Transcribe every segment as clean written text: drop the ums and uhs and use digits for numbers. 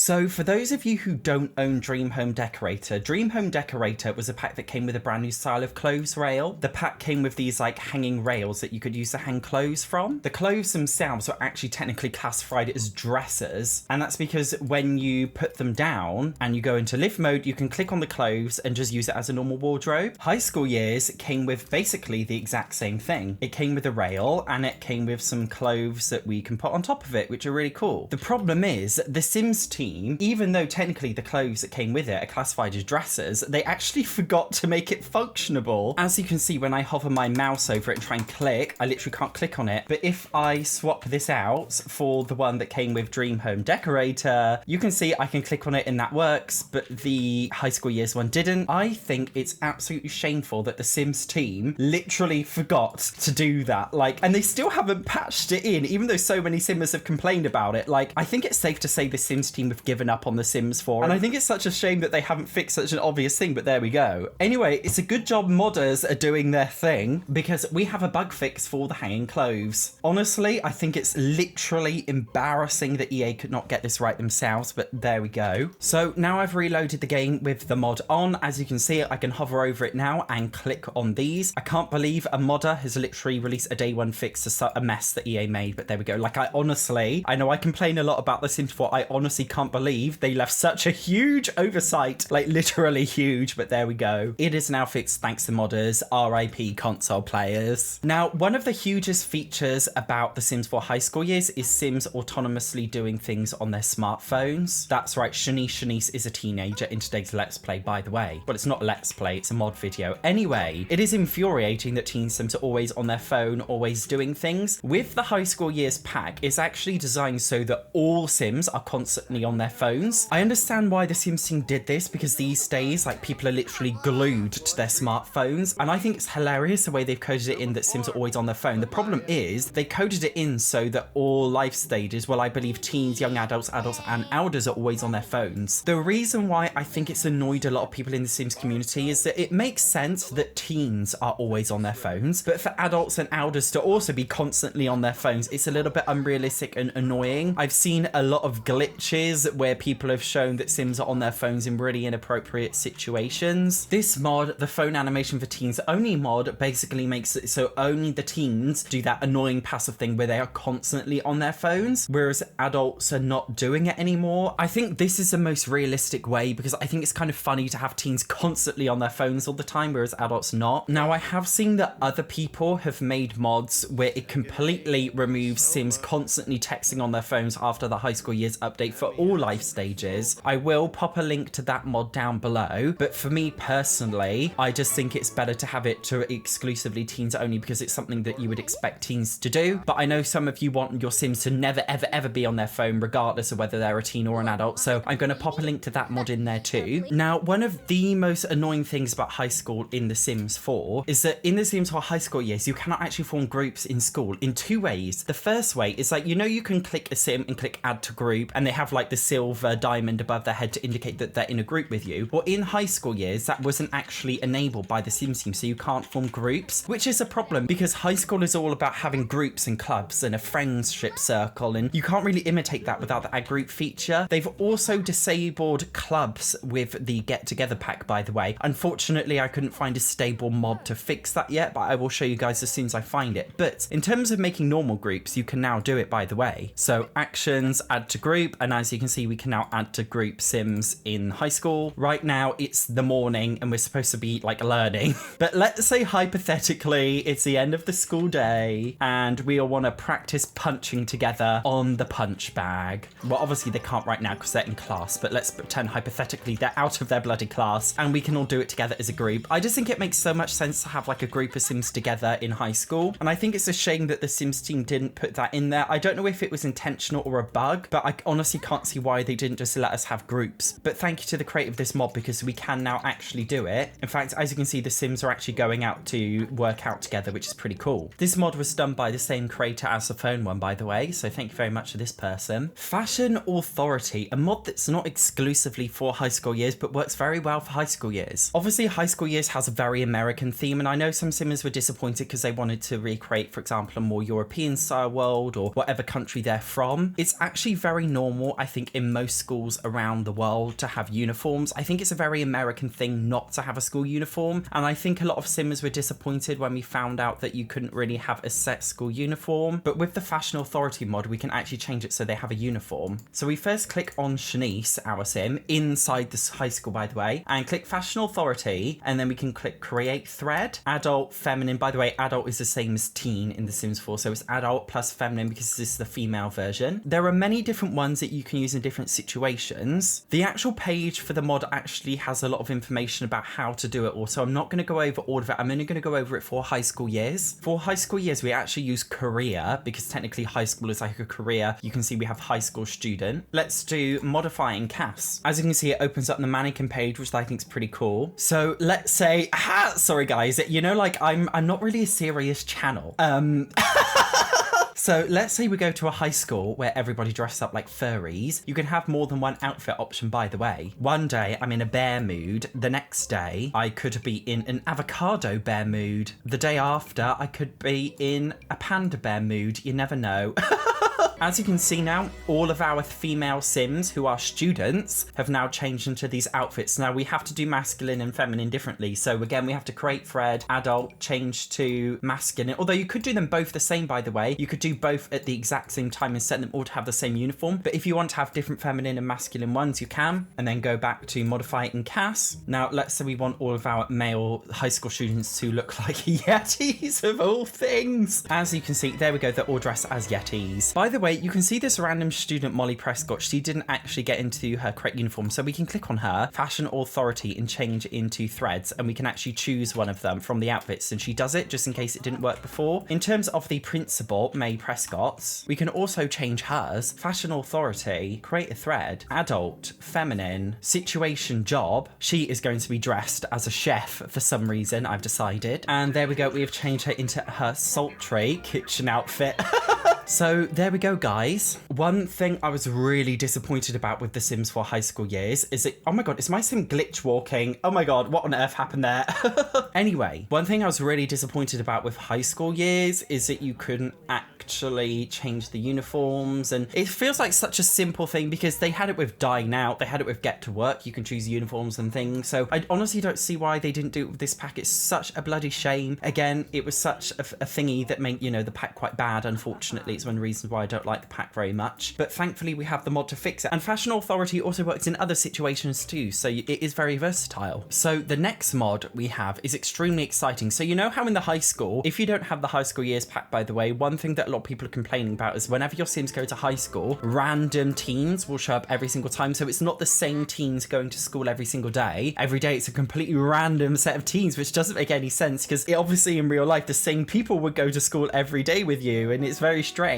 So for those of you who don't own Dream Home Decorator, Dream Home Decorator was a pack that came with a brand new style of clothes rail. The pack came with these like hanging rails that you could use to hang clothes from. The clothes themselves were actually technically classified as dressers, and that's because when you put them down and you go into live mode, you can click on the clothes and just use it as a normal wardrobe. High School Years came with basically the exact same thing. It came with a rail and it came with some clothes that we can put on top of it, which are really cool. The problem is the Sims team, even though technically the clothes that came with it are classified as dressers, they actually forgot to make it functionable. As you can see, when I hover my mouse over it and try and click, I literally can't click on it. But if I swap this out for the one that came with Dream Home Decorator, you can see I can click on it and that works, but the High School Years one didn't. I think it's absolutely shameful that the Sims team literally forgot to do that. Like, and they still haven't patched it in, even though so many Simmers have complained about it. Like, I think it's safe to say the Sims team have given up on the Sims 4, and I think it's such a shame that they haven't fixed such an obvious thing, but there we go. Anyway, it's a good job modders are doing their thing, because we have a bug fix for the hanging clothes. Honestly, I think it's literally embarrassing that EA could not get this right themselves, but there we go. So now I've reloaded the game with the mod on. As you can see, I can hover over it now and click on these. I can't believe a modder has literally released a day one fix to a mess that EA made, but there we go. Like, I know I complain a lot about The Sims 4. I honestly can't believe they left such a huge oversight, like literally huge, but there we go. It is now fixed thanks to modders. RIP console players. Now, one of the hugest features about The Sims 4 High School Years is Sims autonomously doing things on their smartphones. That's right, Shanice is a teenager in today's Let's Play, by the way. Well, it's not a Let's Play, it's a mod video. Anyway, it is infuriating that teen Sims are always on their phone, always doing things. With the High School Years pack, it's actually designed so that all Sims are constantly on their phones. I understand why the Sims team did this, because these days, like, people are literally glued to their smartphones, and I think it's hilarious the way they've coded it in that Sims are always on their phone. The problem is they coded it in so that all life stages, well, I believe teens, young adults, and elders are always on their phones. The reason why I think it's annoyed a lot of people in the Sims community is that it makes sense that teens are always on their phones, but for adults and elders to also be constantly on their phones, it's a little bit unrealistic and annoying. I've seen a lot of glitches where people have shown that Sims are on their phones in really inappropriate situations. This mod, the phone animation for teens only mod, basically makes it so only the teens do that annoying passive thing where they are constantly on their phones, whereas adults are not doing it anymore. I think this is the most realistic way, because I think it's kind of funny to have teens constantly on their phones all the time, whereas adults not. Now, I have seen that other people have made mods where it completely removes Sims constantly texting on their phones after the High School Years update for all life stages. I will pop a link to that mod down below, but for me personally, I just think it's better to have it to exclusively teens only, because it's something that you would expect teens to do. But I know some of you want your Sims to never ever be on their phone regardless of whether they're a teen or an adult, so I'm going to pop a link to that mod in there too. Now, one of the most annoying things about high school in The Sims 4 is that in The Sims 4 High School Years, you cannot actually form groups in school in two ways. The first way is, like, you know, you can click a Sim and click add to group, and they have like the silver diamond above their head to indicate that they're in a group with you. Well, in High School Years, that wasn't actually enabled by the Sims team, so you can't form groups, which is a problem because high school is all about having groups and clubs and a friendship circle, and you can't really imitate that without the add group feature. They've also disabled clubs with the get together pack, by the way. Unfortunately, I couldn't find a stable mod to fix that yet, but I will show you guys as soon as I find it. But in terms of making normal groups, you can now do it, by the way. So actions, add to group, and as you can see, we can now add to group Sims in high school. Right now it's the morning and we're supposed to be like learning, but let's say hypothetically it's the end of the school day and we all want to practice punching together on the punch bag. Well, obviously they can't right now because they're in class, but let's pretend hypothetically they're out of their bloody class and we can all do it together as a group. I just think it makes so much sense to have like a group of Sims together in high school, and I think it's a shame that the Sims team didn't put that in there. I don't know if it was intentional or a bug, but I honestly can't see why they didn't just let us have groups. But thank you to the creator of this mod, because we can now actually do it. In fact, as you can see, the Sims are actually going out to work out together, which is pretty cool. This mod was done by the same creator as the phone one, by the way, so thank you very much to this person. Fashion Authority, a mod that's not exclusively for High School Years, but works very well for High School Years. Obviously, High School Years has a very American theme, and I know some Simmers were disappointed because they wanted to recreate, for example, a more European style world or whatever country they're from. It's actually very normal, I think, in most schools around the world to have uniforms. I think it's a very American thing not to have a school uniform, and I think a lot of Sims were disappointed when we found out that you couldn't really have a set school uniform. But with the Fashion Authority mod, we can actually change it so they have a uniform. So we first click on Shanice, our Sim, inside this high school, by the way, and click Fashion Authority, and then we can click Create Thread. Adult, feminine. By the way, adult is the same as teen in The Sims 4, so it's adult plus feminine because this is the female version. There are many different ones that you can use in different situations. The actual page for the mod actually has a lot of information about how to do it all, so I'm not going to go over all of it. I'm only going to go over it for high school years. For high school years, we actually use career because technically high school is like a career. You can see we have high school student. Let's do modifying CAS. As you can see, it opens up the mannequin page, which I think is pretty cool. So let's say, sorry guys, you know, like I'm not really a serious channel. So let's say we go to a high school where everybody dresses up like furries. You can have more than one outfit option, by the way. One day I'm in a bear mood. The next day I could be in an avocado bear mood. The day after I could be in a panda bear mood. You never know. As you can see now, all of our female Sims who are students have now changed into these outfits. Now we have to do masculine and feminine differently. So again, we have to create thread, adult, change to masculine. Although you could do them both the same, by the way. You could do both at the exact same time and set them all to have the same uniform. But if you want to have different feminine and masculine ones, you can. And then go back to modify it in CAS. Now, let's say we want all of our male high school students to look like Yetis of all things. As you can see, there we go. They're all dressed as Yetis. By the way, you can see this random student, Molly Prescott. She didn't actually get into her correct uniform. So we can click on her, Fashion Authority, and change into threads. And we can actually choose one of them from the outfits. And she does it just in case it didn't work before. In terms of the principal, May Prescott's, we can also change hers. Fashion Authority, create a thread, adult, feminine, situation, job. She is going to be dressed as a chef for some reason, I've decided. And there we go. We have changed her into her sultry kitchen outfit. So there we go, guys. One thing I was really disappointed about with The Sims 4 high school years is that, oh my God, is my Sim glitch walking? Oh my God, what on earth happened there? Anyway, one thing I was really disappointed about with high school years is that you couldn't actually change the uniforms. And it feels like such a simple thing because they had it with Dying Out, they had it with Get to Work. You can choose uniforms and things. So I honestly don't see why they didn't do it with this pack. It's such a bloody shame. Again, it was such a thingy that made, you know, the pack quite bad, unfortunately. It's one of the reasons why I don't like the pack very much, but thankfully we have the mod to fix it. And Fashion Authority also works in other situations too, so it is very versatile. So the next mod we have is extremely exciting. So you know how in the high school, if you don't have the high school years pack, by the way, one thing that a lot of people are complaining about is whenever your Sims go to high school, random teens will show up every single time. So it's not the same teens going to school every single day. Every day it's a completely random set of teens, which doesn't make any sense because obviously in real life the same people would go to school every day with you, and it's very strange.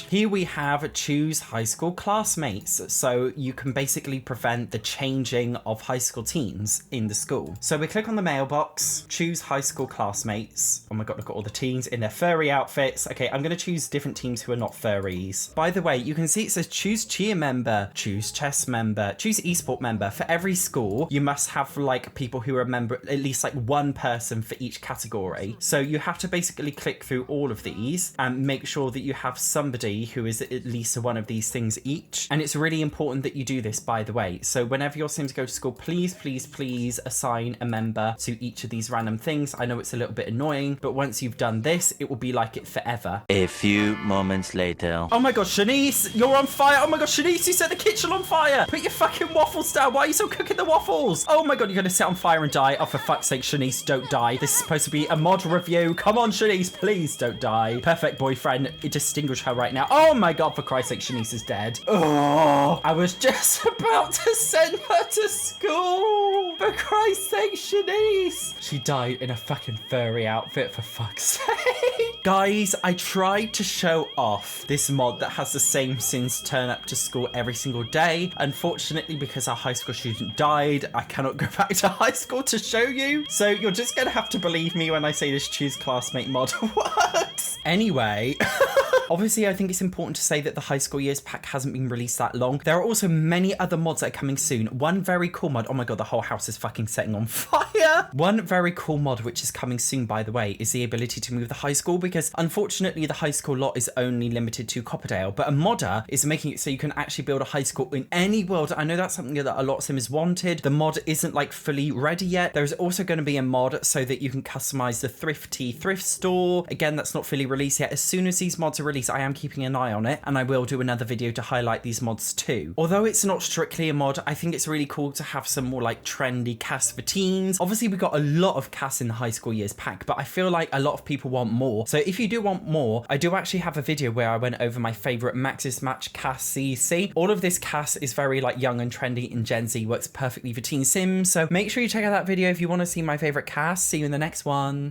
Here we have choose high school classmates. So you can basically prevent the changing of high school teens in the school. So we click on the mailbox, choose high school classmates. Oh my God, look at all the teens in their furry outfits. Okay, I'm going to choose different teams who are not furries. By the way, you can see it says choose cheer member, choose chess member, choose esport member. For every school, you must have like people who are a member, at least like one person for each category. So you have to basically click through all of these and make sure that you have somebody who is at least one of these things each. And it's really important that you do this, by the way. So whenever your Sims go to school, please, please, please assign a member to each of these random things. I know it's a little bit annoying, but once you've done this, it will be like it forever. A few moments later. Oh my God, Shanice, you're on fire. Oh my God, Shanice, you set the kitchen on fire. Put your fucking waffles down. Why are you still cooking the waffles? Oh my God, you're gonna set on fire and die. Oh, for fuck's sake, Shanice, don't die. This is supposed to be a mod review. Come on, Shanice, please don't die. Perfect boyfriend. Distinguish her right now. Oh my God, for Christ's sake, Shanice is dead. Oh, I was just about to send her to school. For Christ's sake, Shanice. She died in a fucking furry outfit, for fuck's sake. Guys, I tried to show off this mod that has the same Sims turn up to school every single day. Unfortunately, because our high school student died, I cannot go back to high school to show you. So you're just gonna have to believe me when I say this choose classmate mod works. Anyway. Obviously, I think it's important to say that the high school years pack hasn't been released that long. There are also many other mods that are coming soon. One very cool mod, oh my god, the whole house is fucking setting on fire. One very cool mod which is coming soon, by the way, is the ability to move the high school, because unfortunately the high school lot is only limited to Copperdale, but a modder is making it so you can actually build a high school in any world. I know that's something that a lot of Sims wanted. The mod isn't like fully ready yet. There's also going to be a mod so that you can customize the thrifty thrift store. Again, that's not fully released yet. As soon as these mods are released, I am keeping an eye on it, and I will do another video to highlight these mods too. Although it's not strictly a mod, I think it's really cool to have some more like trendy casts for teens. Obviously, we got a lot of casts in the high school years pack, but I feel like a lot of people want more. So if you do want more, I do actually have a video where I went over my favorite Maxis Match cast CC. All of this cast is very like young and trendy and Gen Z, works perfectly for teen Sims. So make sure you check out that video if you want to see my favorite cast. See you in the next one.